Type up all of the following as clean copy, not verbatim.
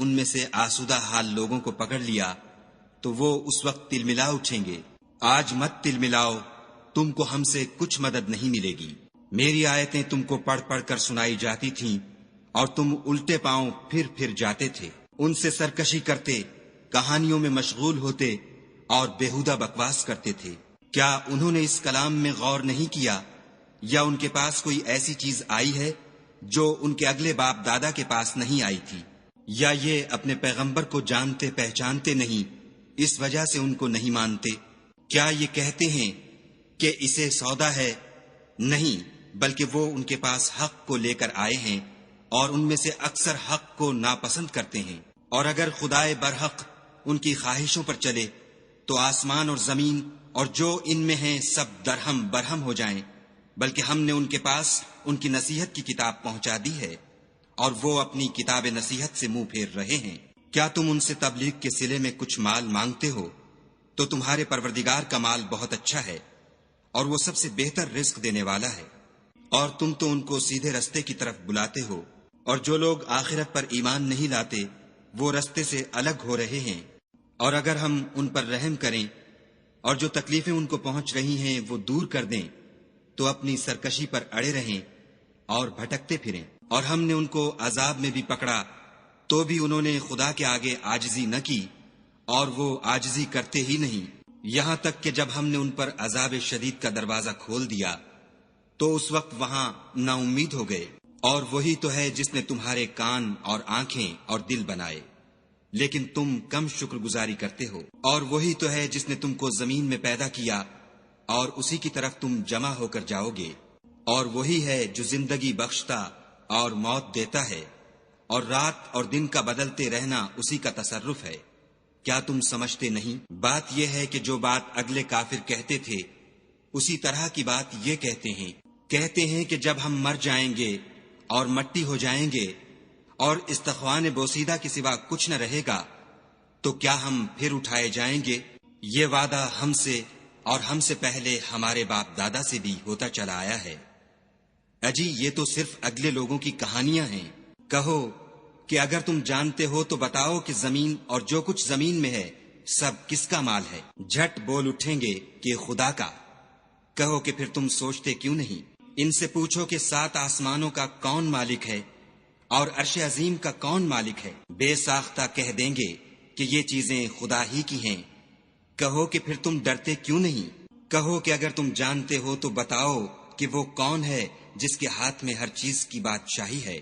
ان میں سے آسودہ حال لوگوں کو پکڑ لیا تو وہ اس وقت تلملا اٹھیں گے۔ آج مت تلملاؤ، تم کو ہم سے کچھ مدد نہیں ملے گی۔ میری آیتیں تم کو پڑھ پڑھ کر سنائی جاتی تھیں اور تم الٹے پاؤں پھر جاتے تھے، ان سے سرکشی کرتے، کہانیوں میں مشغول ہوتے اور بیہودہ بکواس کرتے تھے۔ کیا انہوں نے اس کلام میں غور نہیں کیا، یا ان کے پاس کوئی ایسی چیز آئی ہے جو ان کے اگلے باپ دادا کے پاس نہیں آئی تھی؟ یا یہ اپنے پیغمبر کو جانتے پہچانتے نہیں، اس وجہ سے ان کو نہیں مانتے؟ کیا یہ کہتے ہیں کہ اسے سودا ہے؟ نہیں، بلکہ وہ ان کے پاس حق کو لے کر آئے ہیں، اور ان میں سے اکثر حق کو ناپسند کرتے ہیں۔ اور اگر خدائے برحق ان کی خواہشوں پر چلے تو آسمان اور زمین اور جو ان میں ہیں سب درہم برہم ہو جائیں، بلکہ ہم نے ان کے پاس ان کی نصیحت کی کتاب پہنچا دی ہے، اور وہ اپنی کتاب نصیحت سے منہ پھیر رہے ہیں۔ کیا تم ان سے تبلیغ کے صلے میں کچھ مال مانگتے ہو؟ تو تمہارے پروردگار کا مال بہت اچھا ہے، اور وہ سب سے بہتر رزق دینے والا ہے۔ اور تم تو ان کو سیدھے رستے کی طرف بلاتے ہو، اور جو لوگ آخرت پر ایمان نہیں لاتے وہ رستے سے الگ ہو رہے ہیں۔ اور اگر ہم ان پر رحم کریں اور جو تکلیفیں ان کو پہنچ رہی ہیں وہ دور کر دیں تو اپنی سرکشی پر اڑے رہیں اور بھٹکتے پھریں۔ اور ہم نے ان کو عذاب میں بھی پکڑا تو بھی انہوں نے خدا کے آگے عاجزی نہ کی، اور وہ عاجزی کرتے ہی نہیں، یہاں تک کہ جب ہم نے ان پر عذاب شدید کا دروازہ کھول دیا تو اس وقت وہاں نا امید ہو گئے۔ اور وہی تو ہے جس نے تمہارے کان اور آنکھیں اور دل بنائے، لیکن تم کم شکر گزاری کرتے ہو۔ اور وہی تو ہے جس نے تم کو زمین میں پیدا کیا اور اسی کی طرف تم جمع ہو کر جاؤ گے۔ اور وہی ہے جو زندگی بخشتا اور موت دیتا ہے، اور رات اور دن کا بدلتے رہنا اسی کا تصرف ہے۔ کیا تم سمجھتے نہیں؟ بات یہ ہے کہ جو بات اگلے کافر کہتے تھے اسی طرح کی بات یہ کہتے ہیں کہ جب ہم مر جائیں گے اور مٹی ہو جائیں گے اور استخوان بوسیدہ کے سوا کچھ نہ رہے گا تو کیا ہم پھر اٹھائے جائیں گے؟ یہ وعدہ ہم سے اور ہم سے پہلے ہمارے باپ دادا سے بھی ہوتا چلا آیا ہے۔ اجی یہ تو صرف اگلے لوگوں کی کہانیاں ہیں۔ کہو کہ اگر تم جانتے ہو تو بتاؤ کہ زمین اور جو کچھ زمین میں ہے سب کس کا مال ہے؟ جھٹ بول اٹھیں گے کہ خدا کا۔ کہو کہ پھر تم سوچتے کیوں نہیں؟ ان سے پوچھو کہ 7 آسمانوں کا کون مالک ہے اور عرش عظیم کا کون مالک ہے؟ بے ساختہ کہہ دیں گے کہ یہ چیزیں خدا ہی کی ہیں۔ کہو کہ پھر تم ڈرتے کیوں نہیں؟ کہو کہ اگر تم جانتے ہو تو بتاؤ کہ وہ کون ہے جس کے ہاتھ میں ہر چیز کی بادشاہی ہے،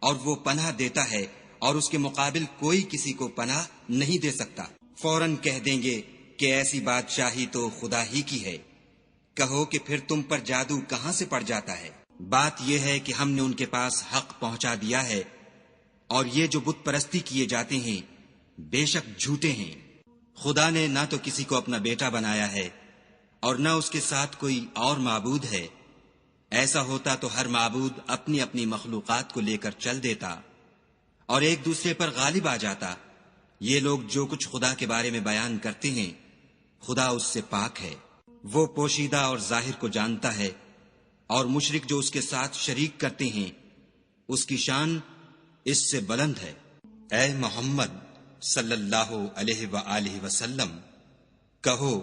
اور وہ پناہ دیتا ہے اور اس کے مقابل کوئی کسی کو پناہ نہیں دے سکتا۔ فوراً کہہ دیں گے کہ ایسی بادشاہی تو خدا ہی کی ہے۔ کہو کہ پھر تم پر جادو کہاں سے پڑ جاتا ہے؟ بات یہ ہے کہ ہم نے ان کے پاس حق پہنچا دیا ہے، اور یہ جو بت پرستی کیے جاتے ہیں بے شک جھوٹے ہیں۔ خدا نے نہ تو کسی کو اپنا بیٹا بنایا ہے اور نہ اس کے ساتھ کوئی اور معبود ہے۔ ایسا ہوتا تو ہر معبود اپنی اپنی مخلوقات کو لے کر چل دیتا اور ایک دوسرے پر غالب آ جاتا۔ یہ لوگ جو کچھ خدا کے بارے میں بیان کرتے ہیں خدا اس سے پاک ہے، وہ پوشیدہ اور ظاہر کو جانتا ہے، اور مشرک جو اس کے ساتھ شریک کرتے ہیں اس کی شان اس سے بلند ہے۔ اے محمد صلی اللہ علیہ وآلہ وسلم، کہو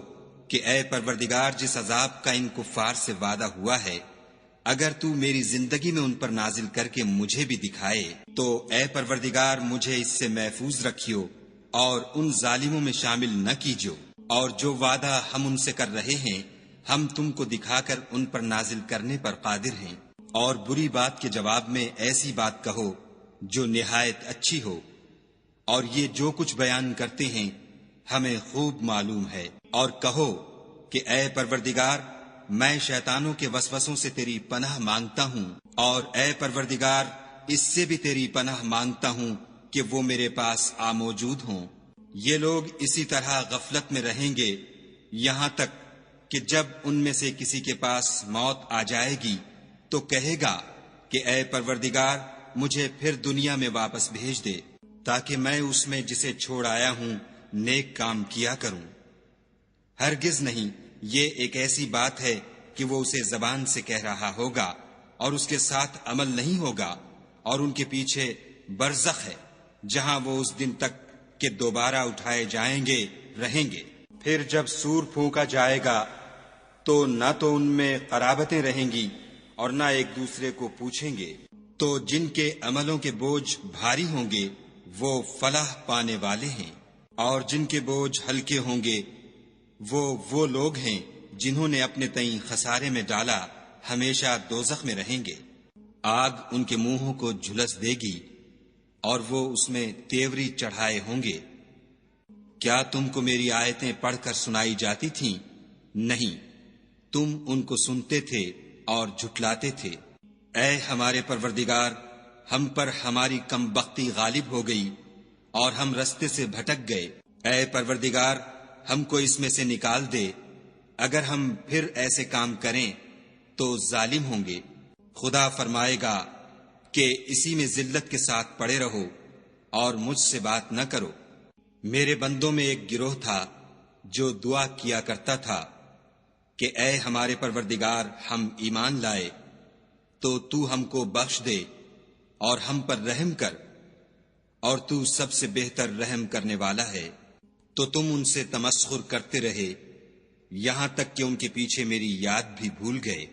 کہ اے پروردگار، جس عذاب کا ان کفار سے وعدہ ہوا ہے اگر تو میری زندگی میں ان پر نازل کر کے مجھے بھی دکھائے تو اے پروردگار مجھے اس سے محفوظ رکھیو اور ان ظالموں میں شامل نہ کیجو۔ اور جو وعدہ ہم ان سے کر رہے ہیں ہم تم کو دکھا کر ان پر نازل کرنے پر قادر ہیں۔ اور بری بات کے جواب میں ایسی بات کہو جو نہایت اچھی ہو، اور یہ جو کچھ بیان کرتے ہیں ہمیں خوب معلوم ہے۔ اور کہو کہ اے پروردگار، میں شیطانوں کے وسوسوں سے تیری پناہ مانگتا ہوں، اور اے پروردگار اس سے بھی تیری پناہ مانگتا ہوں کہ وہ میرے پاس آ موجود ہوں۔ یہ لوگ اسی طرح غفلت میں رہیں گے یہاں تک کہ جب ان میں سے کسی کے پاس موت آ جائے گی تو کہے گا کہ اے پروردگار مجھے پھر دنیا میں واپس بھیج دے تاکہ میں اس میں جسے چھوڑ آیا ہوں نیک کام کیا کروں۔ ہرگز نہیں، یہ ایک ایسی بات ہے کہ وہ اسے زبان سے کہہ رہا ہوگا اور اس کے ساتھ عمل نہیں ہوگا، اور ان کے پیچھے برزخ ہے جہاں وہ اس دن تک کہ دوبارہ اٹھائے جائیں گے رہیں گے۔ پھر جب سور پھونکا جائے گا تو نہ تو ان میں قرابتیں رہیں گی اور نہ ایک دوسرے کو پوچھیں گے۔ تو جن کے عملوں کے بوجھ بھاری ہوں گے وہ فلاح پانے والے ہیں، اور جن کے بوجھ ہلکے ہوں گے وہ لوگ ہیں جنہوں نے اپنے تئیں خسارے میں ڈالا، ہمیشہ دوزخ میں رہیں گے۔ آگ ان کے منہوں کو جھلس دے گی اور وہ اس میں تیوری چڑھائے ہوں گے۔ کیا تم کو میری آیتیں پڑھ کر سنائی جاتی تھیں؟ نہیں، تم ان کو سنتے تھے اور جھٹلاتے تھے۔ اے ہمارے پروردگار، ہم پر ہماری کم بختی غالب ہو گئی اور ہم رستے سے بھٹک گئے۔ اے پروردگار، ہم کو اس میں سے نکال دے، اگر ہم پھر ایسے کام کریں تو ظالم ہوں گے۔ خدا فرمائے گا کہ اسی میں ذلت کے ساتھ پڑے رہو اور مجھ سے بات نہ کرو۔ میرے بندوں میں ایک گروہ تھا جو دعا کیا کرتا تھا کہ اے ہمارے پروردگار، ہم ایمان لائے تو ہم کو بخش دے اور ہم پر رحم کر، اور تو سب سے بہتر رحم کرنے والا ہے۔ تو تم ان سے تمسخر کرتے رہے یہاں تک کہ ان کے پیچھے میری یاد بھی بھول گئے،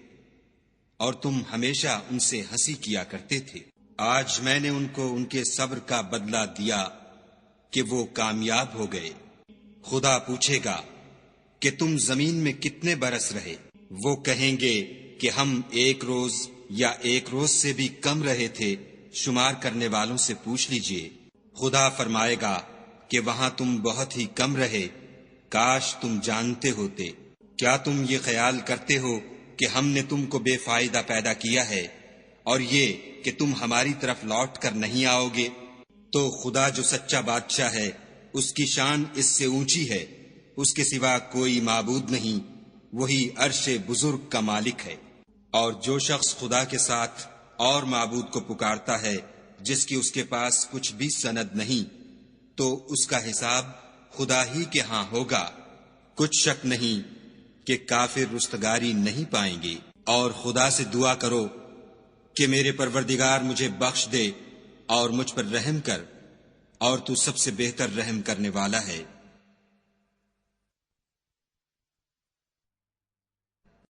اور تم ہمیشہ ان سے ہنسی کیا کرتے تھے۔ آج میں نے ان کو ان کے صبر کا بدلہ دیا کہ وہ کامیاب ہو گئے۔ خدا پوچھے گا کہ تم زمین میں کتنے برس رہے؟ وہ کہیں گے کہ ہم 1 روز یا 1 روز سے بھی کم رہے تھے، شمار کرنے والوں سے پوچھ لیجئے۔ خدا فرمائے گا کہ وہاں تم بہت ہی کم رہے، کاش تم جانتے ہوتے۔ کیا تم یہ خیال کرتے ہو کہ ہم نے تم کو بے فائدہ پیدا کیا ہے اور یہ کہ تم ہماری طرف لوٹ کر نہیں آؤ گے؟ تو خدا جو سچا بادشاہ ہے، اس کی شان اس سے اونچی ہے، اس کے سوا کوئی معبود نہیں، وہی عرش بزرگ کا مالک ہے۔ اور جو شخص خدا کے ساتھ اور معبود کو پکارتا ہے جس کی اس کے پاس کچھ بھی سند نہیں، تو اس کا حساب خدا ہی کے ہاں ہوگا۔ کچھ شک نہیں کہ کافر رستگاری نہیں پائیں گے۔ اور خدا سے دعا کرو کہ میرے پروردگار مجھے بخش دے اور مجھ پر رحم کر، اور تو سب سے بہتر رحم کرنے والا ہے۔